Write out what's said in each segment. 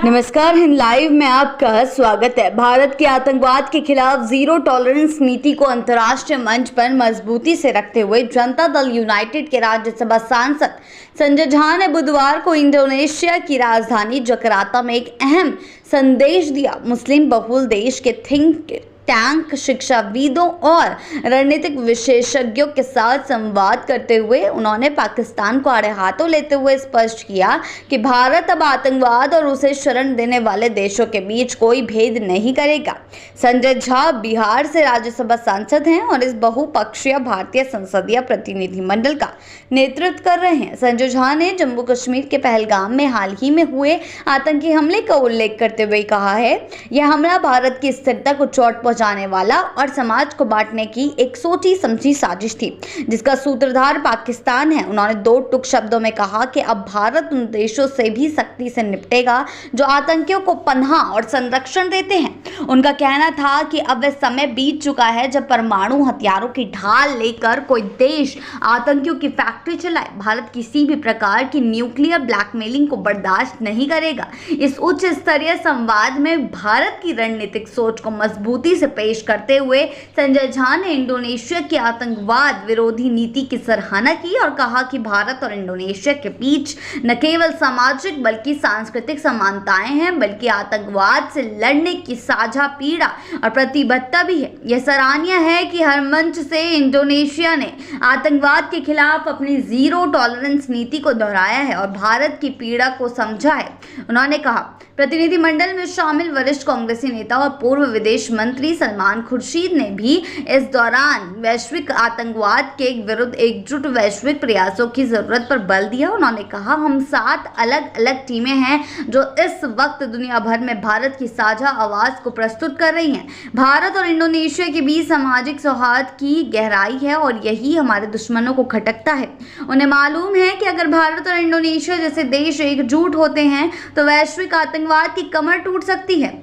नमस्कार, हिंद लाइव में आपका स्वागत है। भारत के आतंकवाद के खिलाफ जीरो टॉलरेंस नीति को अंतर्राष्ट्रीय मंच पर मजबूती से रखते हुए जनता दल यूनाइटेड के राज्यसभा सांसद संजय झा ने बुधवार को इंडोनेशिया की राजधानी जकार्ता में एक अहम संदेश दिया। मुस्लिम बहुल देश के थिंक टैंक, शिक्षाविदों और रणनीतिक विशेषज्ञों के साथ संवाद करते हुए उन्होंने पाकिस्तान को आड़े हाथों लेते हुए स्पष्ट किया कि भारत अब आतंकवाद और उसे शरण देने वाले देशों के बीच कोई भेद नहीं करेगा। संजय झा बिहार से राज्यसभा सांसद हैं और इस बहुपक्षीय भारतीय संसदीय प्रतिनिधिमंडल का नेतृत्व कर रहे हैं। संजय झा ने जम्मू कश्मीर के पहलगाम में हाल ही में हुए आतंकी हमले का उल्लेख करते हुए कहा है, यह हमला भारत की स्थिरता को चोट जाने वाला और समाज को बांटने की एक सोची समझी साजिश थी, जिसका सूत्रधार पाकिस्तान है। उन्होंने दो टुक शब्दों में कहा कि अब भारत उन देशों से भी सख्ती से निपटेगा जो आतंकियों को पनाह और संरक्षण देते हैं। उनका कहना था कि अब वह समय बीत चुका है जब परमाणु हथियारों की ढाल लेकर कोई देश आतंकियों की फैक्ट्री चलाए। भारत किसी भी प्रकार की न्यूक्लियर ब्लैकमेलिंग को बर्दाश्त नहीं करेगा। इस उच्च स्तरीय संवाद में भारत की रणनीतिक सोच को मजबूती से पेश करते हुए संजय झा ने इंडोनेशिया की आतंकवाद विरोधी नीति की सराहना की और कहा कि भारत और इंडोनेशिया के बीच न केवल सामाजिक बल्कि सांस्कृतिक समानताएं हैं, बल्कि आतंकवाद से लड़ने की साझा पीड़ा और प्रतिबद्धता भी है। यह सराहनीय है कि हर मंच से इंडोनेशिया ने आतंकवाद के खिलाफ अपनी जीरो टॉलरेंस नीति को दोहराया है और भारत की पीड़ा को समझा है। उन्होंने कहा, प्रतिनिधिमंडल में शामिल वरिष्ठ कांग्रेसी नेता और पूर्व विदेश मंत्री सलमान खुर्शीद ने भी इस दौरान वैश्विक आतंकवाद के विरुद्ध एकजुट वैश्विक प्रयासों की जरूरत पर बल दिया। उन्होंने कहा, हम 7 अलग अलग टीमें हैं जो इस वक्त दुनिया भर में भारत की साझा आवाज को प्रस्तुत कर रही हैं। भारत और इंडोनेशिया के बीच सामाजिक सौहार्द की गहराई है और यही हमारे दुश्मनों को खटकता है। उन्हें मालूम है कि अगर भारत और इंडोनेशिया जैसे देश एकजुट होते हैं तो वैश्विक आतंकवाद की कमर टूट सकती है।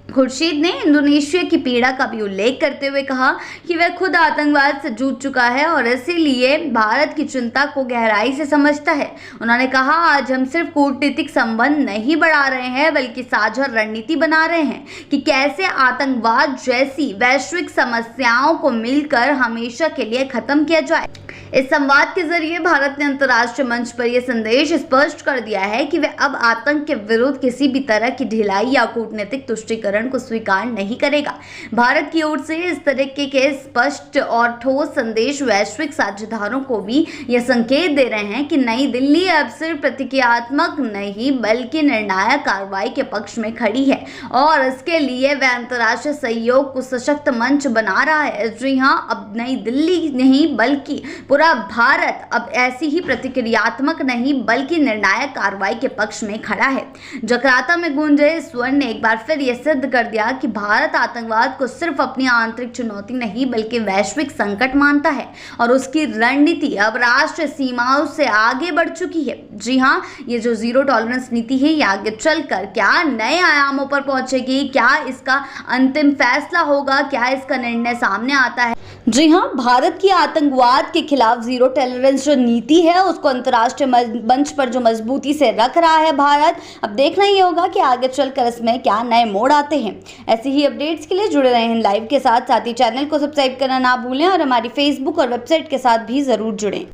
खुर्शीद ने इंडोनेशिया की पीड़ा का भी उल्लेख करते हुए कहा कि वह खुद आतंकवाद से जूझ चुका है और इसीलिए भारत की चिंता को गहराई से समझता है। उन्होंने कहा, आज हम सिर्फ कूटनीतिक संबंध नहीं बढ़ा रहे हैं बल्कि साझा रणनीति बना रहे हैं कि कैसे आतंकवाद जैसी वैश्विक समस्याओं को मिलकर हमेशा के लिए खत्म किया जाए। इस संवाद के जरिए भारत ने अंतर्राष्ट्रीय मंच पर यह संदेश स्पष्ट कर दिया है कि वह अब आतंक के विरुद्ध किसी भी तरह की ढिलाई या कूटनीतिक तुष्टीकरण को स्वीकार नहीं करेगा। भारत की ओर से इस तरीके के स्पष्ट और ठोस संदेश वैश्विक साझेदारों को भी यह संकेत दे रहे हैं कि नई दिल्ली अब सिर्फ प्रतिक्रियात्मक नहीं बल्कि निर्णायक कार्रवाई के पक्ष में खड़ी है और इसके लिए वह अंतर्राष्ट्रीय सहयोग को सशक्त मंच बना रहा है। जी हाँ, अब नई दिल्ली नहीं बल्कि पूरा भारत अब ऐसी ही प्रतिक्रियात्मक नहीं बल्कि निर्णायक कार्रवाई के पक्ष में खड़ा है। जकार्ता में गूंजे स्वर ने एक बार फिर यह सिद्ध कर दिया कि भारत आतंकवाद को सिर्फ अपनी आंतरिक चुनौती नहीं बल्कि वैश्विक संकट मानता है और उसकी रणनीति अब राष्ट्रीय सीमाओं से आगे बढ़ चुकी है। जी हाँ, ये जो जीरो टॉलरेंस नीति है ये आगे चलकर क्या नए आयामों पर पहुंचेगी, क्या इसका अंतिम फैसला होगा, क्या इसका निर्णय सामने आता है। जी हाँ, भारत की आतंकवाद के खिलाफ जीरो टॉलरेंस जो नीति है उसको अंतर्राष्ट्रीय मंच पर जो मजबूती से रख रहा है भारत, अब देखना ही होगा कि आगे चलकर इसमें क्या नए मोड़ आते हैं। ऐसी ही अपडेट्स के लिए जुड़े रहें लाइव के साथ ही चैनल को सब्सक्राइब करना ना भूलें और हमारी फेसबुक और वेबसाइट के साथ भी जरूर जुड़ें।